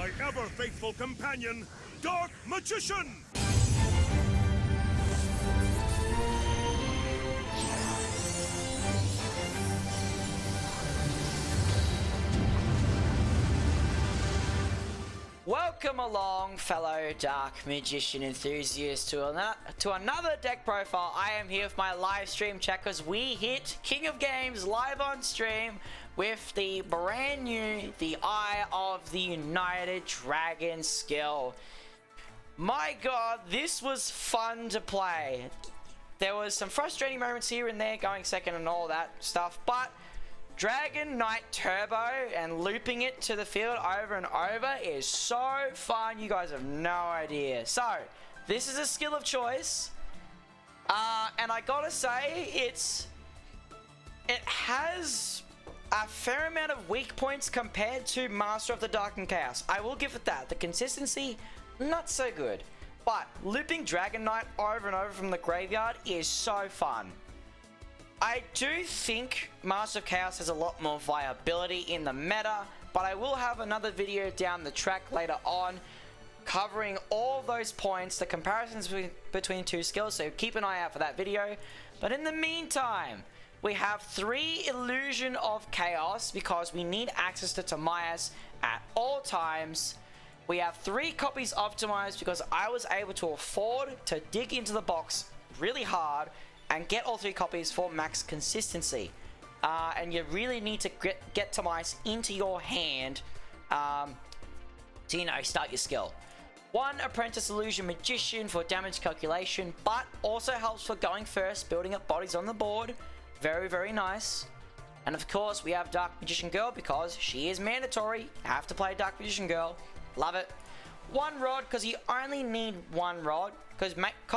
my ever-faithful companion, Dark Magician! Welcome along, fellow Dark Magician enthusiasts, to another deck profile. I am here with my live stream checkers. We hit King of Games live on stream with the brand new, the Eye of the United Dragon skill. My god, this was fun to play. There was some frustrating moments here and there, going second and all that stuff, but Dragon Knight Turbo and looping it to the field over and over is so fun. You guys have no idea. So, this is a skill of choice. And I gotta say, it has a fair amount of weak points compared to Master of the Dark and Chaos. I will give it that. The consistency, not so good. But looping Dragon Knight over and over from the graveyard is so fun. I do think Master of Chaos has a lot more viability in the meta, but I will have another video down the track later on covering all those points, the comparisons between two skills, so keep an eye out for that video. But in the meantime, we have 3 Illusion of Chaos because we need access to Timaeus at all times. We have 3 copies of Timaeus because I was able to afford to dig into the box really hard and get all 3 copies for max consistency. And you really need to get Timaeus into your hand to, you know, start your skill. 1 Apprentice Illusion Magician for damage calculation, but also helps for going first, building up bodies on the board. Very, very nice. And of course, we have Dark Magician Girl because she is mandatory. You have to play Dark Magician Girl. Love it. 1 Rod, because you only need 1 Rod.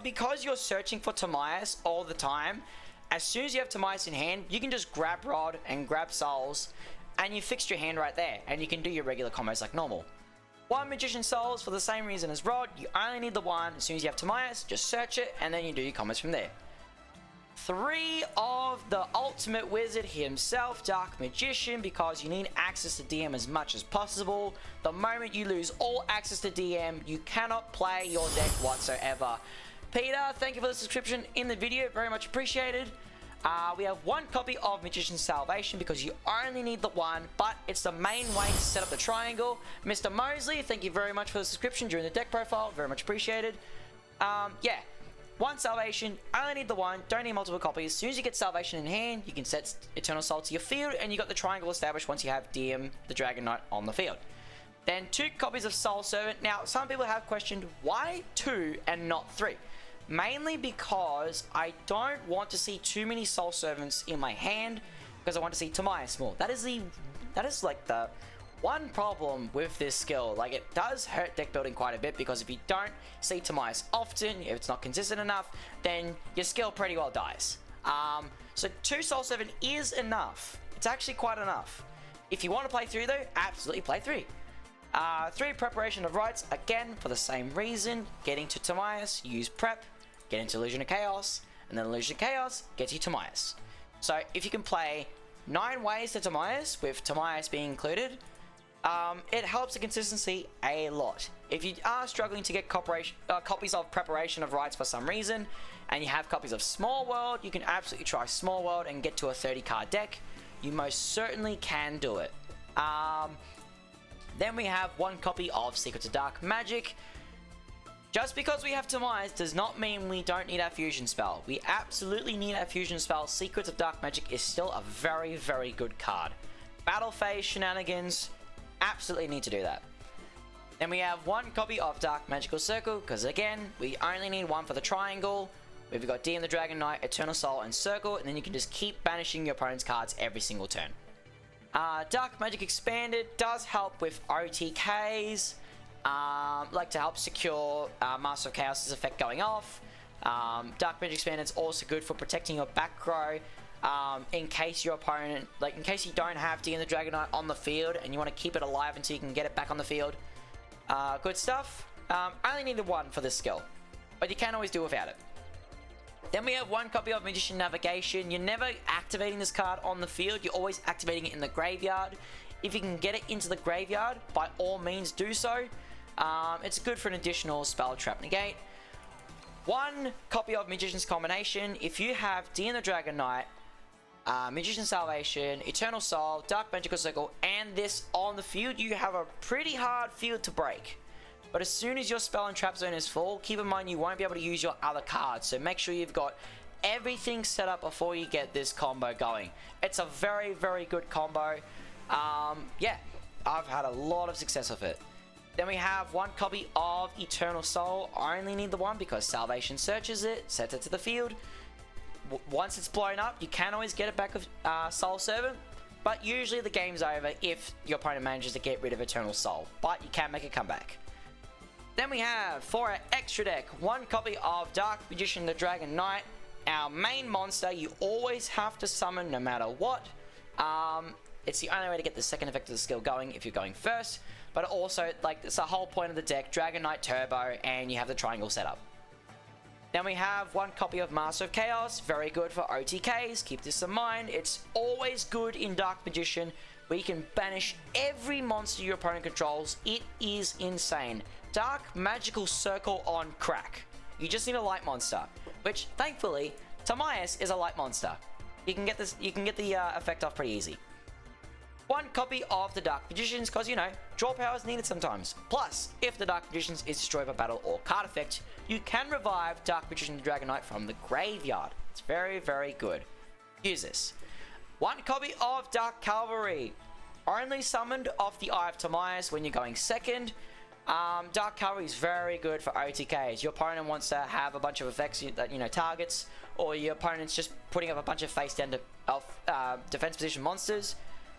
Because you're searching for Timaeus all the time, as soon as you have Timaeus in hand, you can just grab Rod and grab Souls, and you fixed your hand right there, and you can do your regular combos like normal. 1 Magician Souls for the same reason as Rod, you only need the 1. As soon as you have Timaeus, just search it, and then you do your combos from there. 3 of the ultimate wizard himself, Dark Magician, because you need access to DM as much as possible. The moment you lose all access to DM, you cannot play your deck whatsoever. Peter, thank you for the subscription in the video, very much appreciated. We have 1 copy of Magician's Salvation because you only need the 1, but it's the main way to set up the triangle. Mr. Mosley, thank you very much for the subscription during the deck profile, very much appreciated. Yeah. 1 Salvation, only need the 1, don't need multiple copies. As soon as you get Salvation in hand, you can set Eternal Soul to your field, and you got the triangle established once you have DM the Dragon Knight on the field. Then 2 copies of Soul Servant. Now, some people have questioned, why 2 and not 3? Mainly because I don't want to see too many Soul Servants in my hand, because I want to see Timaeus more. That is like the one problem with this skill. Like, it does hurt deck building quite a bit, because if you don't see Timaeus often, if it's not consistent enough, then your skill pretty well dies. So 2 Soul Servant is enough. It's actually quite enough. If you want to play 3 though, absolutely play 3. 3 Preparation of Rites, again for the same reason. Getting to Timaeus, use Prep, get into Illusion of Chaos, and then Illusion of Chaos gets you Timaeus. So if you can play 9 ways to Timaeus, with Timaeus being included, it helps the consistency a lot. If you are struggling to get copies of Preparation of Rites for some reason, and you have copies of Small World, you can absolutely try Small World and get to a 30 card deck. You most certainly can do it. Then we have 1 copy of Secrets of Dark Magic. Just because we have Timaeus does not mean we don't need our fusion spell. We absolutely need our fusion spell. Secrets of Dark Magic is still a very, very good card. Battle Phase shenanigans, absolutely need to do that. Then we have 1 copy of Dark Magical Circle, because again, we only need 1 for the triangle. We've got DM the Dragon Knight, Eternal Soul, and Circle, and then you can just keep banishing your opponent's cards every single turn. Dark Magic Expanded does help with OTKs, like to help secure Master of Chaos' effect going off. Dark Magic Expanded is also good for protecting your back row, in case your opponent, in case you don't have DM the Dragon Knight on the field and you want to keep it alive until you can get it back on the field. Good stuff. Only needed 1 for this skill, but you can always do without it. Then we have 1 copy of Magician Navigation. You're never activating this card on the field, you're always activating it in the graveyard. If you can get it into the graveyard, by all means do so. It's good for an additional spell, trap, negate. One copy of Magician's Combination. If you have Dean the Dragon Knight, Magician's Salvation, Eternal Soul, Dark Magical Circle, and this on the field, you have a pretty hard field to break. But as soon as your spell and trap zone is full, keep in mind you won't be able to use your other cards. So make sure you've got everything set up before you get this combo going. It's a very, very good combo. Yeah, I've had a lot of success with it. Then we have one copy of Eternal Soul. I only need the one because Salvation searches it, sets it to the field. Once it's blown up, you can always get it back with Soul Servant. But usually the game's over if your opponent manages to get rid of Eternal Soul. But you can make a comeback. Then we have, for our extra deck, one copy of Dark Magician the Dragon Knight. Our main monster you always have to summon no matter what. It's the only way to get the second effect of the skill going if you're going first. But also, like, it's the whole point of the deck, Dragon Knight Turbo, and you have the triangle setup. Then we have one copy of Master of Chaos, very good for OTKs, keep this in mind. It's always good in Dark Magician, where you can banish every monster your opponent controls. It is insane. Dark Magical Circle on crack. You just need a light monster, which, thankfully, Tamias is a light monster. You can get this. You can get the effect off pretty easy. One copy of the Dark Magicians, because, you know, draw power is needed sometimes. Plus, if the Dark Magicians is destroyed by battle or card effect, you can revive Dark Magician the Dragon Knight from the graveyard. It's very, very good. Use this. One copy of Dark Cavalry. Only summoned off the Eye of Tamias when you're going second. Dark Cavalry is very good for OTKs. Your opponent wants to have a bunch of effects that, you know, targets, or your opponent's just putting up a bunch of face down defense position monsters.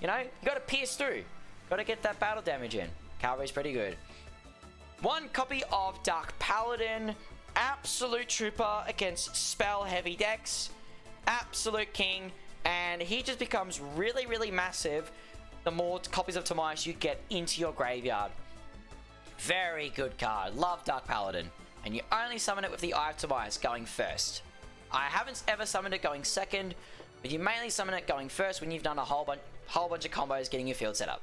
You know, you gotta pierce through. Gotta get that battle damage in. Cavalry's pretty good. One copy of Dark Paladin. Absolute trooper against spell heavy decks. Absolute king. And he just becomes really, really massive the more copies of Tamias you get into your graveyard. Very good card. Love Dark Paladin. And you only summon it with the Eye of Tamias going first. I haven't ever summoned it going second, but you mainly summon it going first when you've done a whole bunch of combos getting your field set up.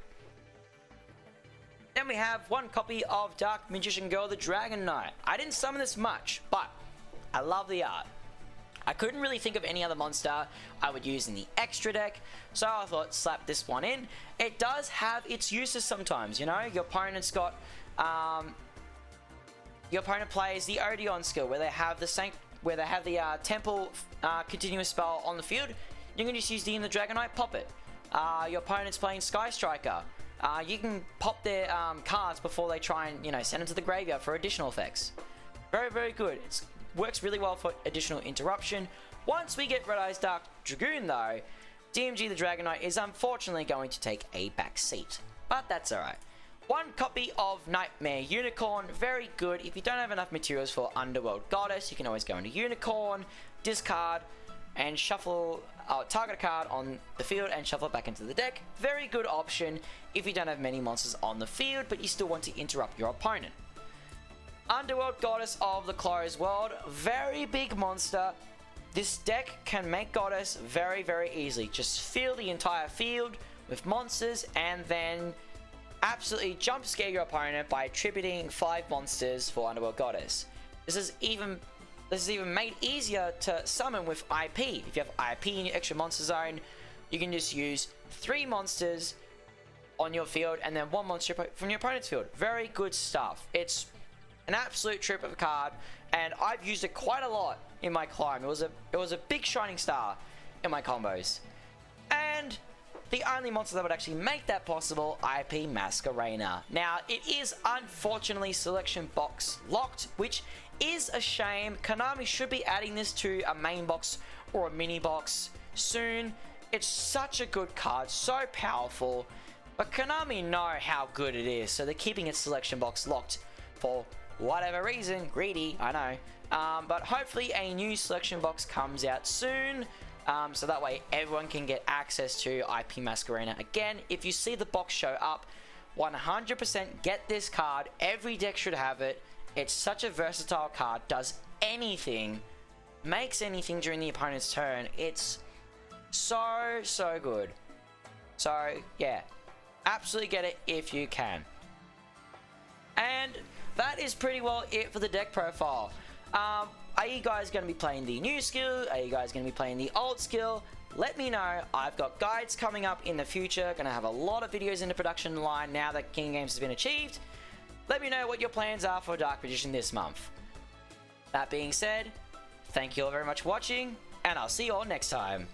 Then we have one copy of Dark Magician Girl the Dragon Knight. I didn't summon this much, but I love the art. I couldn't really think of any other monster I would use in the extra deck, so I thought slap this one in. It does have its uses sometimes, you know. Your opponent's got your opponent plays the Odeon skill where they have the Temple continuous spell on the field. You can just use the Dragon Knight, pop it. Your opponent's playing Sky Striker. You can pop their cards before they try and, you know, send them to the graveyard for additional effects. Very, very good. It works really well for additional interruption. Once we get Red Eye's Dark Dragoon, though, DMG the Dragon Knight is unfortunately going to take a back seat. But that's alright. One copy of Nightmare Unicorn. Very good. If you don't have enough materials for Underworld Goddess, you can always go into Unicorn, discard, and shuffle, target a card on the field and shuffle it back into the deck. Very good option if you don't have many monsters on the field, but you still want to interrupt your opponent. Underworld Goddess of the Closed World. Very big monster. This deck can make Goddess very, very easily. Just fill the entire field with monsters and then absolutely jump scare your opponent by attributing 5 monsters for Underworld Goddess. This is even made easier to summon with IP. If you have IP in your extra monster zone, you can just use 3 monsters on your field and then 1 monster from your opponent's field. Very good stuff. It's an absolute trip of a card, and I've used it quite a lot in my climb. It was a big shining star in my combos. And the only monster that would actually make that possible, IP Masquerena. Now, it is unfortunately selection box locked, which is a shame. Konami should be adding this to a main box or a mini box soon. It's such a good card, so powerful, but Konami know how good it is, so they're keeping its selection box locked for whatever reason. Greedy, I know. But hopefully a new selection box comes out soon, so that way everyone can get access to IP Masquerena again. If you see the box show up, 100% get this card. Every deck should have it. It's such a versatile card, does anything, makes anything during the opponent's turn. It's so good. So yeah, Absolutely get it if you can. And that is pretty well it for the deck profile. Are you guys going to be playing the new skill? Are you guys going to be playing the old skill? Let me know. I've got guides coming up in the future. Going to have a lot of videos in the production line now that King of Games has been achieved. Let me know what your plans are for Dark Magician this month. That being said, thank you all very much for watching, and I'll see you all next time.